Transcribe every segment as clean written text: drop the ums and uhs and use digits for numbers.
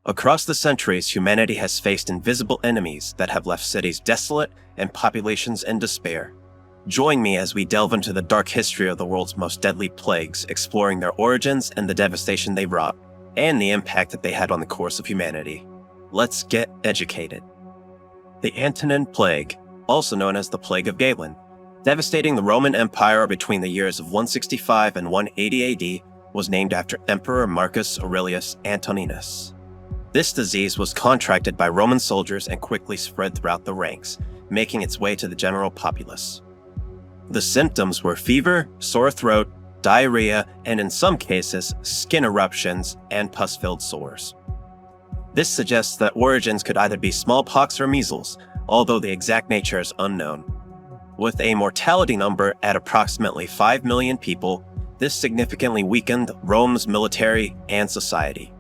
Across the centuries, humanity has faced invisible enemies that have left cities desolate and populations in despair. Join me as we delve into the dark history of the world's most deadly plagues, exploring their origins and the devastation they wrought, and the impact that they had on the course of humanity. Let's get educated. The Antonine Plague, also known as the Plague of Galen, devastating the Roman Empire between the years of 165 and 180 AD, was named after Emperor Marcus Aurelius Antoninus. This disease was contracted by Roman soldiers and quickly spread throughout the ranks, making its way to the general populace. The symptoms were fever, sore throat, diarrhea, and in some cases, skin eruptions and pus-filled sores. This suggests that origins could either be smallpox or measles, although the exact nature is unknown. With a mortality number at approximately 5 million people, this significantly weakened Rome's military and society.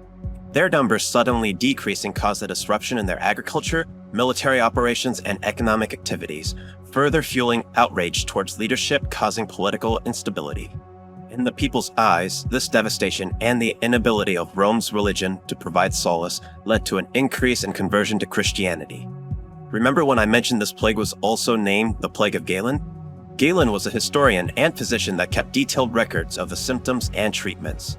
Their numbers suddenly decreasing caused a disruption in their agriculture, military operations, and economic activities, further fueling outrage towards leadership, causing political instability. In the people's eyes, this devastation and the inability of Rome's religion to provide solace led to an increase in conversion to Christianity. Remember when I mentioned this plague was also named the Plague of Galen? Galen was a historian and physician that kept detailed records of the symptoms and treatments.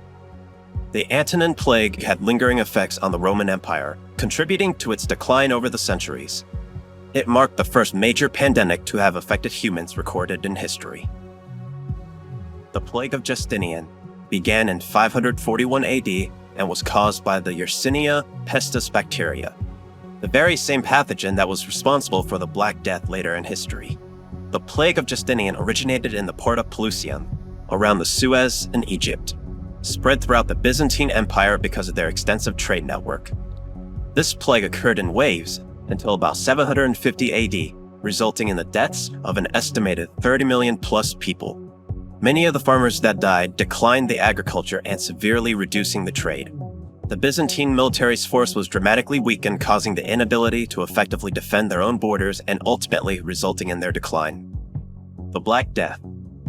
The Antonine Plague had lingering effects on the Roman Empire, contributing to its decline over the centuries. It marked the first major pandemic to have affected humans recorded in history. The Plague of Justinian began in 541 AD and was caused by the Yersinia pestis bacteria, the very same pathogen that was responsible for the Black Death later in history. The Plague of Justinian originated in the port of Pelusium, around the Suez in Egypt, spread throughout the Byzantine Empire because of their extensive trade network. This plague occurred in waves until about 750 AD, resulting in the deaths of an estimated 30 million plus people. Many of the farmers that died declined the agriculture and severely reducing the trade. The Byzantine military's force was dramatically weakened, causing the inability to effectively defend their own borders and ultimately resulting in their decline. The Black Death.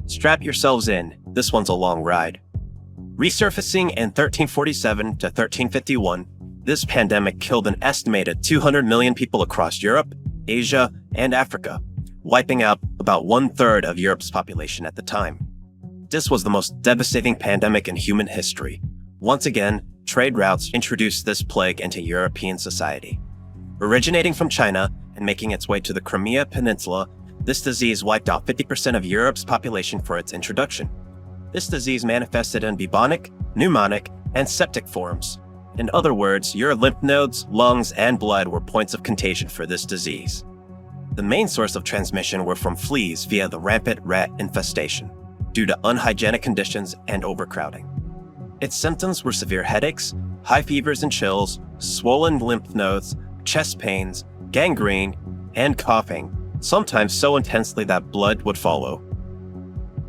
Strap yourselves in, this one's a long ride. Resurfacing in 1347 to 1351, this pandemic killed an estimated 200 million people across Europe, Asia, and Africa, wiping out about 1/3 of Europe's population at the time. This was the most devastating pandemic in human history. Once again, trade routes introduced this plague into European society. Originating from China and making its way to the Crimea Peninsula, this disease wiped out 50% of Europe's population for its introduction. This disease manifested in bubonic, pneumonic, and septic forms. In other words, your lymph nodes, lungs, and blood were points of contagion for this disease. The main source of transmission were from fleas via the rampant rat infestation, due to unhygienic conditions and overcrowding. Its symptoms were severe headaches, high fevers and chills, swollen lymph nodes, chest pains, gangrene, and coughing, sometimes so intensely that blood would follow.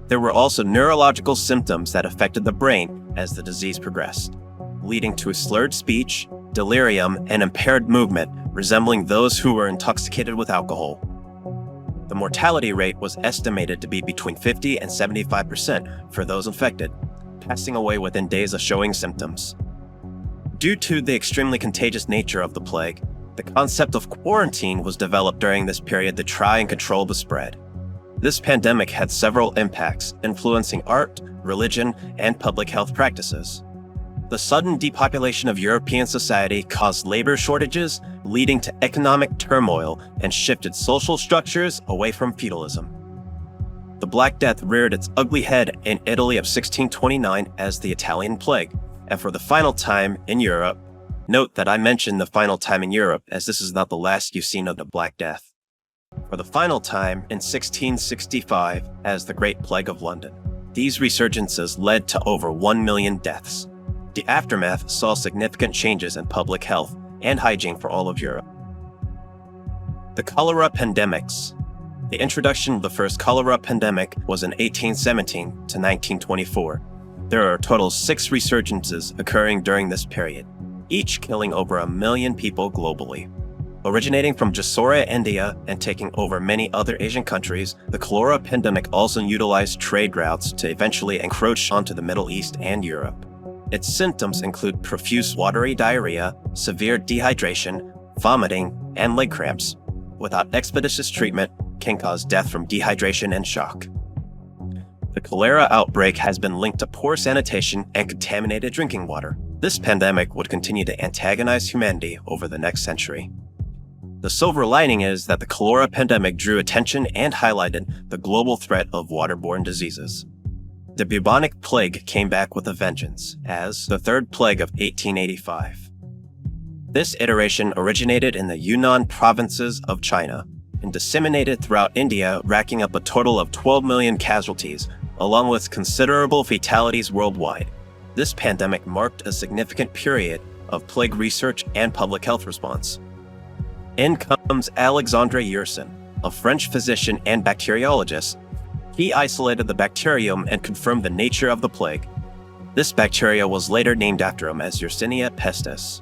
There were also neurological symptoms that affected the brain as the disease progressed, leading to slurred speech, delirium, and impaired movement, resembling those who were intoxicated with alcohol. The mortality rate was estimated to be between 50 and 75% for those infected, passing away within days of showing symptoms. Due to the extremely contagious nature of the plague, the concept of quarantine was developed during this period to try and control the spread. This pandemic had several impacts, influencing art, religion, and public health practices. The sudden depopulation of European society caused labor shortages, leading to economic turmoil and shifted social structures away from feudalism. The Black Death reared its ugly head in Italy of 1629 as the Italian Plague, and for the final time in Europe. Note that I mentioned the final time in Europe, as this is not the last you've seen of the Black Death. For the final time in 1665 as the Great Plague of London. These resurgences led to over 1 million deaths. The aftermath saw significant changes in public health and hygiene for all of Europe. The Cholera Pandemics. The introduction of the first cholera pandemic was in 1817 to 1924. There are a total of 6 resurgences occurring during this period, each killing over 1 million people globally. Originating from Jasora, India, and taking over many other Asian countries, the cholera pandemic also utilized trade routes to eventually encroach onto the Middle East and Europe. Its symptoms include profuse watery diarrhea, severe dehydration, vomiting, and leg cramps. Without expeditious treatment, can cause death from dehydration and shock. The cholera outbreak has been linked to poor sanitation and contaminated drinking water. This pandemic would continue to antagonize humanity over the next century. The silver lining is that the cholera pandemic drew attention and highlighted the global threat of waterborne diseases. The Bubonic Plague came back with a vengeance as the third plague of 1885. This iteration originated in the Yunnan provinces of China and disseminated throughout India, racking up a total of 12 million casualties, along with considerable fatalities worldwide. This pandemic marked a significant period of plague research and public health response. In comes Alexandre Yersin, a French physician and bacteriologist. He isolated the bacterium and confirmed the nature of the plague. This bacteria was later named after him as Yersinia pestis.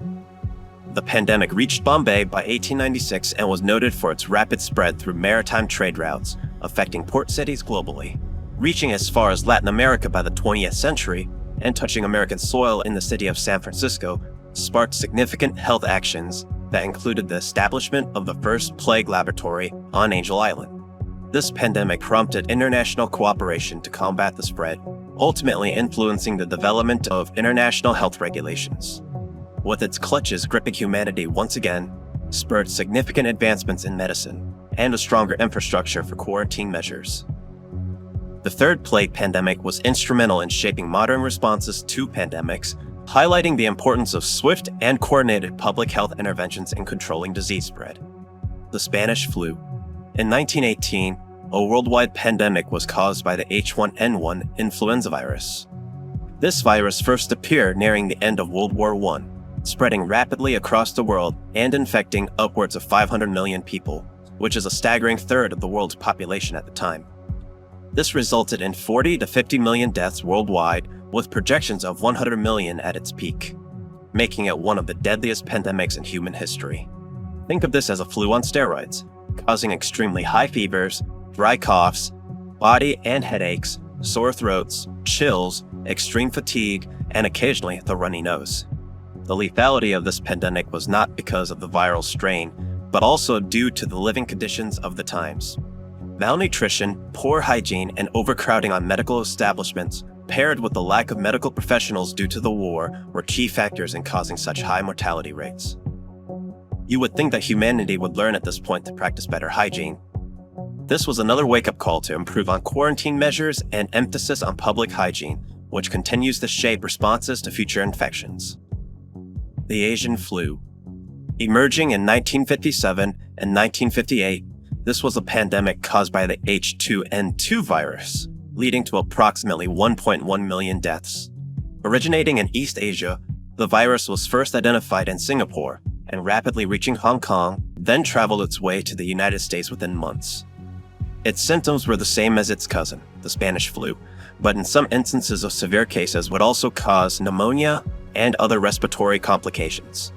The pandemic reached Bombay by 1896 and was noted for its rapid spread through maritime trade routes, affecting port cities globally. Reaching as far as Latin America by the 20th century and touching American soil in the city of San Francisco, sparked significant health actions that included the establishment of the first plague laboratory on Angel Island. This pandemic prompted international cooperation to combat the spread, ultimately influencing the development of international health regulations. With its clutches gripping humanity once again, spurred significant advancements in medicine and a stronger infrastructure for quarantine measures. The third plague pandemic was instrumental in shaping modern responses to pandemics, highlighting the importance of swift and coordinated public health interventions in controlling disease spread. The Spanish flu. In 1918, a worldwide pandemic was caused by the H1N1 influenza virus. This virus first appeared nearing the end of World War I, spreading rapidly across the world and infecting upwards of 500 million people, which is a staggering third of the world's population at the time. This resulted in 40 to 50 million deaths worldwide, with projections of 100 million at its peak, making it one of the deadliest pandemics in human history. Think of this as a flu on steroids, causing extremely high fevers, dry coughs, body and headaches, sore throats, chills, extreme fatigue, and occasionally the runny nose. The lethality of this pandemic was not because of the viral strain, but also due to the living conditions of the times. Malnutrition, poor hygiene, and overcrowding on medical establishments, paired with the lack of medical professionals due to the war, were key factors in causing such high mortality rates. You would think that humanity would learn at this point to practice better hygiene. This was another wake-up call to improve on quarantine measures and emphasis on public hygiene, which continues to shape responses to future infections. The Asian flu. Emerging in 1957 and 1958, this was a pandemic caused by the H2N2 virus, leading to approximately 1.1 million deaths. Originating in East Asia, the virus was first identified in Singapore and rapidly reaching Hong Kong, then traveled its way to the United States within months. Its symptoms were the same as its cousin, the Spanish flu, but in some instances of severe cases would also cause pneumonia and other respiratory complications.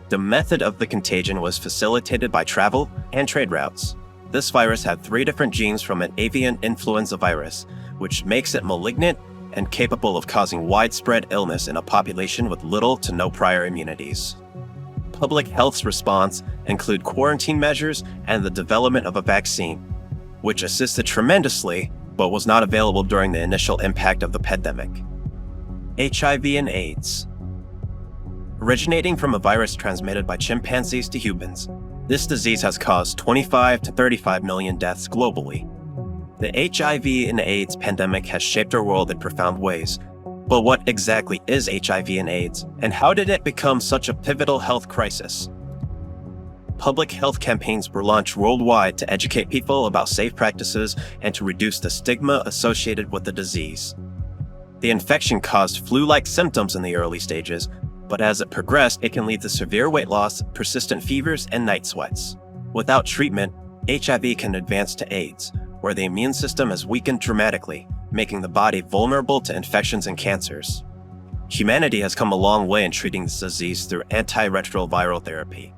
The method of the contagion was facilitated by travel and trade routes. This virus had 3 different genes from an avian influenza virus, which makes it malignant and capable of causing widespread illness in a population with little to no prior immunities. Public health's response include quarantine measures and the development of a vaccine, which assisted tremendously but was not available during the initial impact of the pandemic. HIV and AIDS. Originating from a virus transmitted by chimpanzees to humans, this disease has caused 25 to 35 million deaths globally. The HIV and AIDS pandemic has shaped our world in profound ways. But what exactly is HIV and AIDS, and how did it become such a pivotal health crisis? Public health campaigns were launched worldwide to educate people about safe practices and to reduce the stigma associated with the disease. The infection caused flu-like symptoms in the early stages, but as it progressed, it can lead to severe weight loss, persistent fevers, and night sweats. Without treatment, HIV can advance to AIDS, where the immune system is weakened dramatically, making the body vulnerable to infections and cancers. Humanity has come a long way in treating this disease through antiretroviral therapy.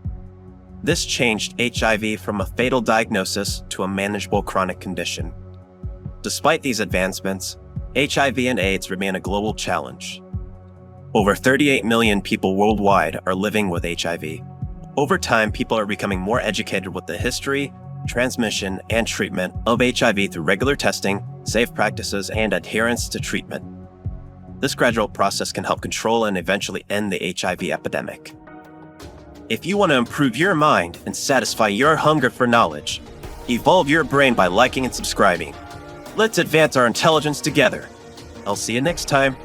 This changed HIV from a fatal diagnosis to a manageable chronic condition. Despite these advancements, HIV and AIDS remain a global challenge. Over 38 million people worldwide are living with HIV. Over time, people are becoming more educated with the history, transmission, and treatment of HIV through regular testing, safe practices, and adherence to treatment. This gradual process can help control and eventually end the HIV epidemic. If you want to improve your mind and satisfy your hunger for knowledge, evolve your brain by liking and subscribing. Let's advance our intelligence together. I'll see you next time.